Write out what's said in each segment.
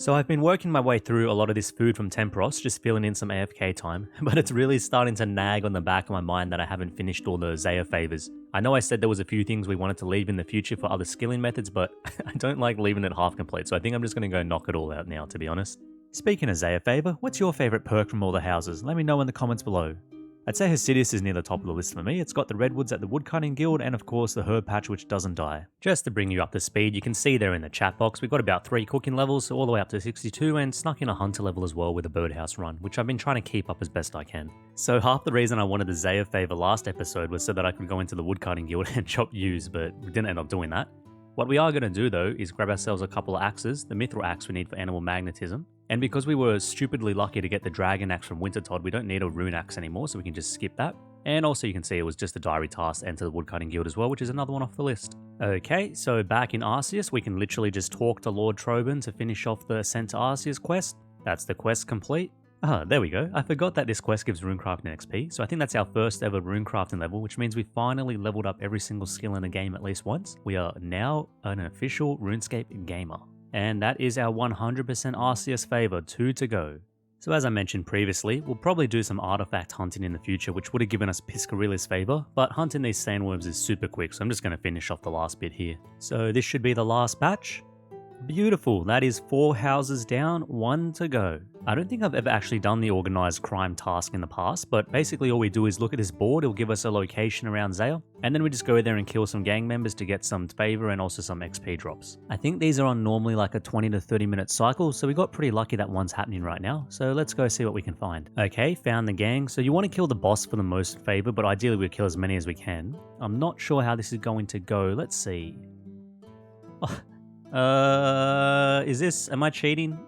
So I've been working my way through a lot of this food from Temperos, just filling in some AFK time, but it's really starting to nag on the back of my mind that I haven't finished all the Zeah favors. I know I said there was a few things we wanted to leave in the future for other skilling methods, but I don't like leaving it half complete, so I think I'm just going to go knock it all out now, to be honest. Speaking of Zeah favor, what's your favourite perk from all the houses? Let me know in the comments below. I'd say Hasidius is near the top of the list for me. It's got the redwoods at the woodcutting guild and of course the herb patch which doesn't die. Just to bring you up to speed, you can see there in the chat box we've got about 3 cooking levels all the way up to 62 and snuck in a hunter level as well with a birdhouse run, which I've been trying to keep up as best I can. So half the reason I wanted the Zeah favor last episode was so that I could go into the woodcutting guild and chop yews, but we didn't end up doing that. What we are going to do though is grab ourselves a couple of axes, the mithril axe we need for animal magnetism, and because we were stupidly lucky to get the dragon axe from Wintertodd, we don't need a rune axe anymore, so we can just skip that. And also you can see it was just a diary task to enter the woodcutting guild as well, which is another one off the list. Okay, so back in Arceus, we can literally just talk to Lord Troban to finish off the Ascent to Arceus quest. That's the quest complete. Ah, there we go. I forgot that this quest gives runecrafting XP, so I think that's our first ever runecrafting level, which means we finally leveled up every single skill in a game at least once. We are now an official RuneScape gamer. And that is our 100% Arceus favor, 2 to go. So as I mentioned previously, we'll probably do some artifact hunting in the future, which would have given us Piscarilla's favor, but hunting these sandworms is super quick, so I'm just going to finish off the last bit here. So this should be the last batch. Beautiful, that is 4 houses down, 1 to go. I don't think I've ever actually done the organised crime task in the past, but basically all we do is look at this board, it'll give us a location around Zeah, and then we just go there and kill some gang members to get some favour and also some XP drops. I think these are on normally like a 20 to 30 minute cycle, so we got pretty lucky that one's happening right now, so let's go see what we can find. Okay, found the gang, so you want to kill the boss for the most favour, but ideally we kill as many as we can. I'm not sure how this is going to go, let's see. Am I cheating?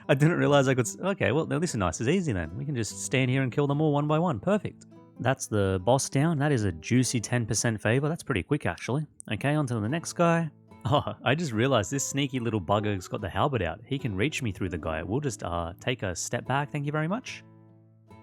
I didn't realize I could. Okay, well, this is nice. It's easy then. We can just stand here and kill them all one by one. Perfect. That's the boss down. That is a juicy 10% favor. That's pretty quick, actually. Okay, on to the next guy. Oh, I just realized this sneaky little bugger's got the halberd out. He can reach me through the guy. We'll just take a step back. Thank you very much.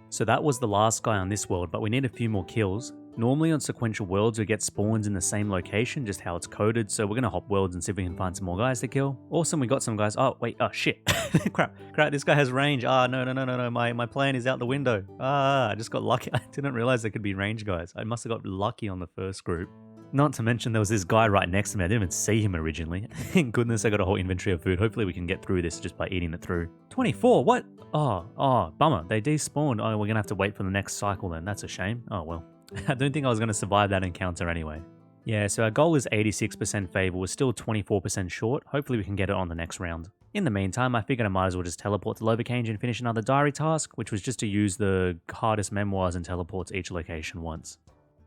So that was the last guy on this world, but we need a few more kills. Normally on sequential worlds we get spawns in the same location, just how it's coded, so we're going to hop worlds and see if we can find some more guys to kill. Awesome, we got some guys. Oh, wait, oh shit. crap, this guy has range. No, my plan is out the window. I just got lucky. I didn't realize there could be range guys. I must have got lucky on the first group. Not to mention there was this guy right next to me. I didn't even see him originally. Thank goodness I got a whole inventory of food. Hopefully we can get through this just by eating it through. 24, what? Oh, bummer. They despawned. Oh, we're going to have to wait for the next cycle then. That's a shame. Oh, well. I don't think I was going to survive that encounter anyway. Yeah, so our goal is 86% favour. We're still 24% short. Hopefully we can get it on the next round. In the meantime, I figured I might as well just teleport to Lovercange and finish another diary task, which was just to use the hardest memoirs and teleport to each location once.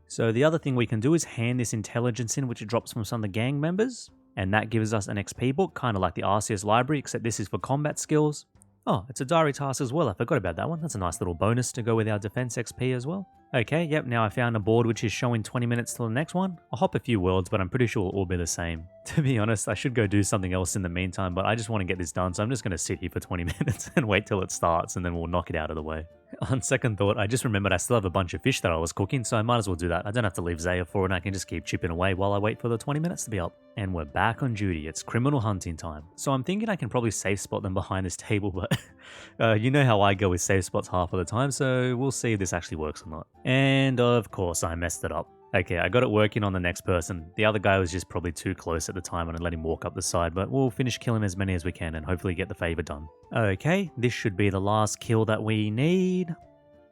So the other thing we can do is hand this intelligence in, which it drops from some of the gang members. And that gives us an XP book, kind of like the Arceus library, except this is for combat skills. Oh, it's a diary task as well. I forgot about that one. That's a nice little bonus to go with our defense XP as well. Okay, yep, now I found a board which is showing 20 minutes till the next one. I'll hop a few worlds, but I'm pretty sure it'll all be the same. To be honest, I should go do something else in the meantime, but I just want to get this done, so I'm just going to sit here for 20 minutes and wait till it starts, and then we'll knock it out of the way. On second thought, I just remembered I still have a bunch of fish that I was cooking, so I might as well do that. I don't have to leave Zeah for it, and I can just keep chipping away while I wait for the 20 minutes to be up. And we're back on duty. It's criminal hunting time. So I'm thinking I can probably safe spot them behind this table, but you know how I go with safe spots half of the time, so we'll see if this actually works or not. And of course, I messed it up. Okay, I got it working on the next person. The other guy was just probably too close at the time and I let him walk up the side, but we'll finish killing as many as we can and hopefully get the favor done. Okay, this should be the last kill that we need.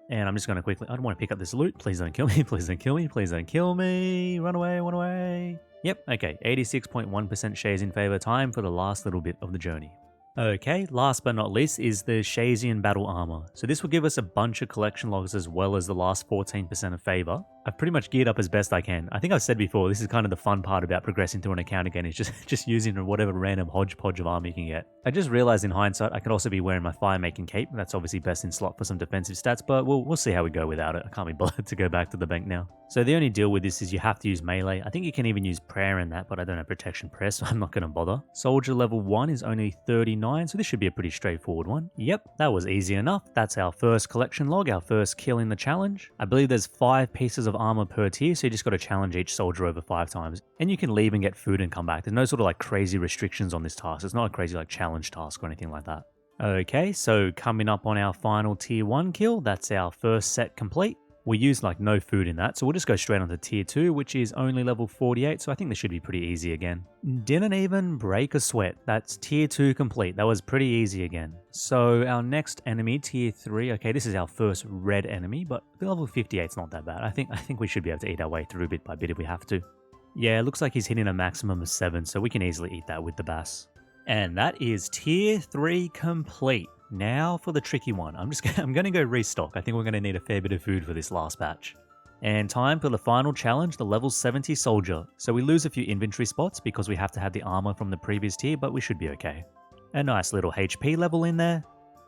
And I'm just going to quickly... I don't want to pick up this loot. Please don't kill me. Please don't kill me. Please don't kill me. Run away. Run away. Yep. Okay. 86.1% shares in favor. Time for the last little bit of the journey. Okay, last but not least is the Shazian Battle Armor. So this will give us a bunch of collection logs as well as the last 14% of favor. I've pretty much geared up as best I can. I think I've said before, this is kind of the fun part about progressing through an account again, is just using whatever random hodgepodge of armor you can get. I just realized in hindsight I could also be wearing my fire-making cape. That's obviously best in slot for some defensive stats, but we'll see how we go without it. I can't be bothered to go back to the bank now. So the only deal with this is you have to use melee. I think you can even use prayer in that, but I don't have protection press, so I'm not going to bother. Soldier level 1 is only 39, so this should be a pretty straightforward one. Yep, that was easy enough. That's our first collection log, our first kill in the challenge. I believe there's 5 pieces of armor per tier, so you just got to challenge each soldier over 5 times. And you can leave and get food and come back. There's no sort of like crazy restrictions on this task. It's not a crazy like challenge task or anything like that. Okay, so coming up on our final tier 1 kill, that's our first set complete. We used like no food in that, so we'll just go straight on to tier 2, which is only level 48, so I think this should be pretty easy again. Didn't even break a sweat. That's tier 2 complete. That was pretty easy again. So our next enemy, tier 3, okay, this is our first red enemy, but level 58 is not that bad. I think we should be able to eat our way through bit by bit if we have to. Yeah, it looks like he's hitting a maximum of 7, so we can easily eat that with the bass. And that is tier 3 complete. Now for the tricky one. I'm going to go restock. I think we're going to need a fair bit of food for this last batch. And time for the final challenge, the level 70 soldier. So we lose a few inventory spots because we have to have the armor from the previous tier, but we should be okay. A nice little HP level in there.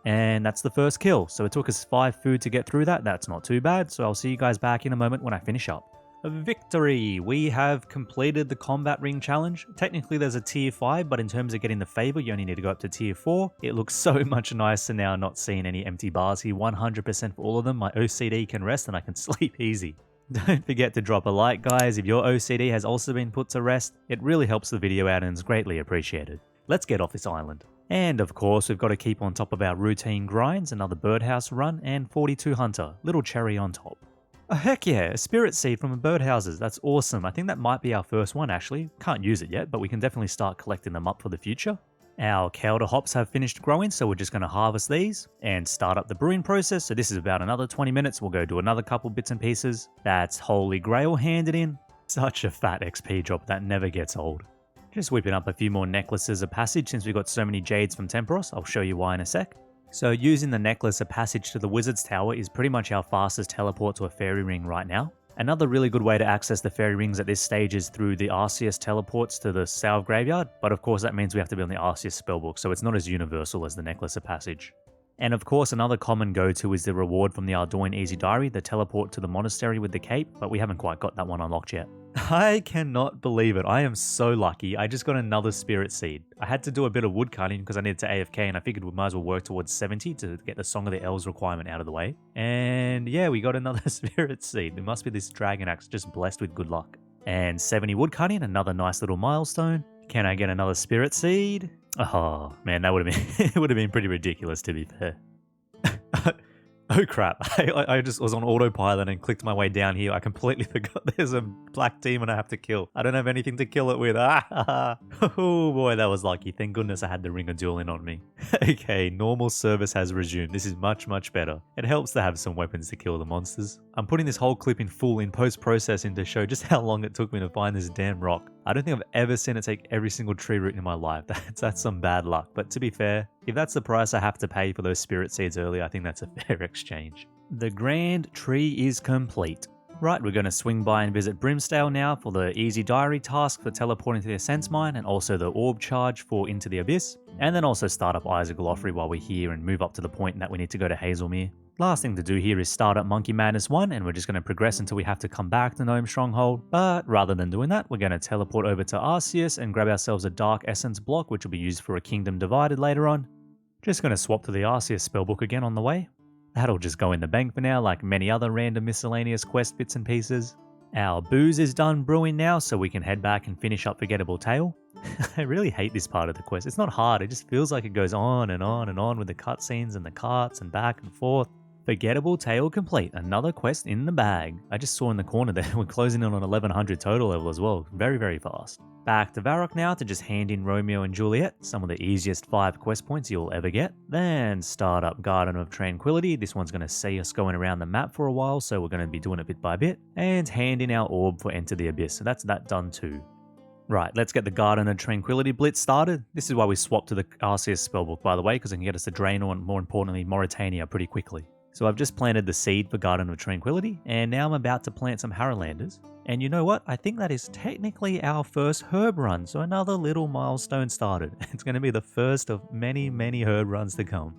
And that's the first kill. So it took us 5 food to get through that. That's not too bad. So I'll see you guys back in a moment when I finish up. Victory! We have completed the combat ring challenge. Technically there's a tier 5, but in terms of getting the favor, you only need to go up to tier 4. It looks so much nicer now not seeing any empty bars here. 100% for all of them. My OCD can rest and I can sleep easy. Don't forget to drop a like, guys, if your OCD has also been put to rest. It really helps the video out and is greatly appreciated. Let's get off this island. And of course, we've got to keep on top of our routine grinds, another birdhouse run, and 42 hunter. Little cherry on top. Oh, heck yeah, a spirit seed from birdhouses. That's awesome. I think that might be our first one actually. Can't use it yet, but we can definitely start collecting them up for the future. Our Kelder hops have finished growing, so we're just going to harvest these and start up the brewing process. So this is about another 20 minutes. We'll go do another couple bits and pieces. That's Holy Grail handed in. Such a fat XP drop that never gets old. Just whipping up a few more necklaces of passage since we got so many jades from Temperos. I'll show you why in a sec. So using the necklace of passage to the Wizard's Tower is pretty much our fastest teleport to a fairy ring right now. Another really good way to access the fairy rings at this stage is through the Arceus teleports to the Salve Graveyard, but of course that means we have to be on the Arceus spellbook, so it's not as universal as the necklace of passage. And of course another common go-to is the reward from the Ardoin Easy Diary, the teleport to the monastery with the cape, but we haven't quite got that one unlocked yet. I cannot believe it. I am so lucky. I just got another spirit seed. I had to do a bit of wood cutting because I needed to AFK and I figured we might as well work towards 70 to get the Song of the Elves requirement out of the way. And yeah, we got another spirit seed. It must be this dragon axe just blessed with good luck. And 70 wood cutting, another nice little milestone. Can I get another spirit seed? Oh man, that would have been it would have been pretty ridiculous to be fair. Oh crap, I just was on autopilot and clicked my way down here. I completely forgot there's a black demon I have to kill. I don't have anything to kill it with. Oh boy, that was lucky. Thank goodness I had the Ring of Dueling on me. Okay, normal service has resumed. This is much, much better. It helps to have some weapons to kill the monsters. I'm putting this whole clip in full in post-processing to show just how long it took me to find this damn rock. I don't think I've ever seen it take every single tree root in my life. That's some bad luck. But to be fair, if that's the price I have to pay for those spirit seeds earlier, I think that's a fair exchange. The grand tree is complete. Right, we're going to swing by and visit Brimstale now for the Easy Diary task for teleporting to the Ascents Mine and also the Orb charge for Into the Abyss. And then also start up Isaac Galloffrey while we're here and move up to the point that we need to go to Hazelmere. Last thing to do here is start up Monkey Madness 1 and we're just going to progress until we have to come back to Gnome Stronghold. But rather than doing that, we're going to teleport over to Arceus and grab ourselves a Dark Essence block which will be used for a Kingdom Divided later on. Just going to swap to the Arceus spellbook again on the way. That'll just go in the bank for now like many other random miscellaneous quest bits and pieces. Our booze is done brewing now so we can head back and finish up Forgettable Tale. I really hate this part of the quest. It's not hard, it just feels like it goes on and on and on with the cutscenes and the carts and back and forth. Forgettable Tale complete, another quest in the bag. I just saw in the corner there we're closing in on 1100 total level as well, very very fast. Back to Varrock now to just hand in Romeo and Juliet, some of the easiest 5 quest points you'll ever get. Then start up Garden of Tranquility, this one's going to see us going around the map for a while so we're going to be doing it bit by bit. And hand in our orb for Enter the Abyss, so that's that done too. Right, let's get the Garden of Tranquility blitz started. This is why we swapped to the Arceus spellbook by the way, because it can get us to Draenor and more importantly Mauritania pretty quickly. So I've just planted the seed for Garden of Tranquility, and now I'm about to plant some Harrowlanders. And you know what? I think that is technically our first herb run, so another little milestone started. It's going to be the first of many, many herb runs to come.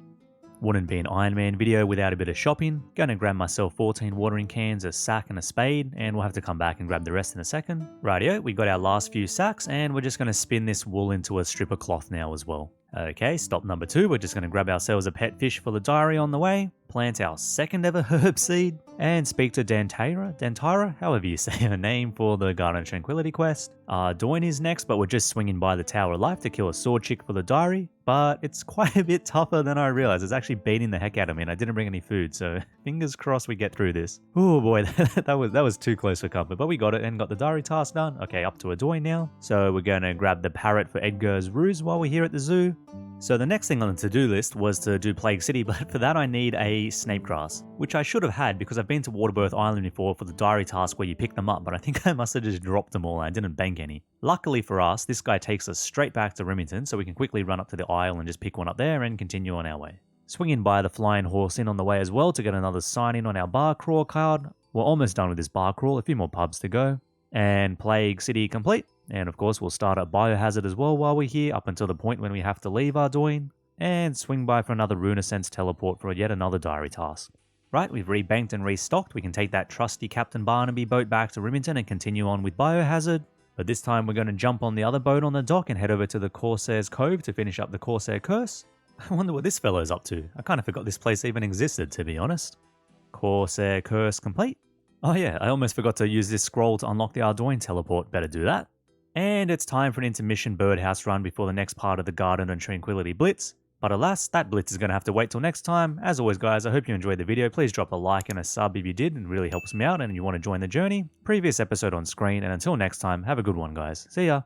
Wouldn't be an Ironman video without a bit of shopping. Gonna grab myself 14 watering cans, a sack and a spade, and we'll have to come back and grab the rest in a second. Rightio, we got our last few sacks, and we're just going to spin this wool into a strip of cloth now as well. Okay, stop number 2, we're just going to grab ourselves a pet fish for the diary on the way, plant our second ever herb seed, and speak to Dantira, however you say her name, for the Garden of Tranquility quest. Doin is next, but we're just swinging by the Tower of Life to kill a sword chick for the diary, but it's quite a bit tougher than I realized. It's actually beating the heck out of me, and I didn't bring any food, so fingers crossed we get through this. Oh boy, that was too close for comfort, but we got it and got the diary task done. Okay, up to a Doin now. So we're going to grab the parrot for Edgar's ruse while we're here at the zoo. So the next thing on the to-do list was to do Plague City, but for that I need a snape grass, which I should have had because I've been to Waterbirth Island before for the diary task where you pick them up, but I think I must have just dropped them all and I didn't bank any. Luckily for us, this guy takes us straight back to Remington, so we can quickly run up to the Isle and just pick one up there and continue on our way. Swinging by the Flying Horse Inn on the way as well to get another sign in on our bar crawl card. We're almost done with this bar crawl, a few more pubs to go. And Plague City complete. And of course we'll start at Biohazard as well while we're here, up until the point when we have to leave Ardoin. And swing by for another Runescape teleport for yet another diary task. Right, we've rebanked and restocked. We can take that trusty Captain Barnaby boat back to Remington and continue on with Biohazard. But this time we're going to jump on the other boat on the dock and head over to the Corsair's Cove to finish up the Corsair Curse. I wonder what this fellow's up to. I kind of forgot this place even existed, to be honest. Corsair Curse complete. Oh yeah, I almost forgot to use this scroll to unlock the Ardoin teleport. Better do that. And it's time for an intermission birdhouse run before the next part of the Garden and Tranquility Blitz. But alas, that blitz is going to have to wait till next time. As always guys, I hope you enjoyed the video. Please drop a like and a sub if you did, it really helps me out and you want to join the journey. Previous episode on screen, and until next time, have a good one guys. See ya!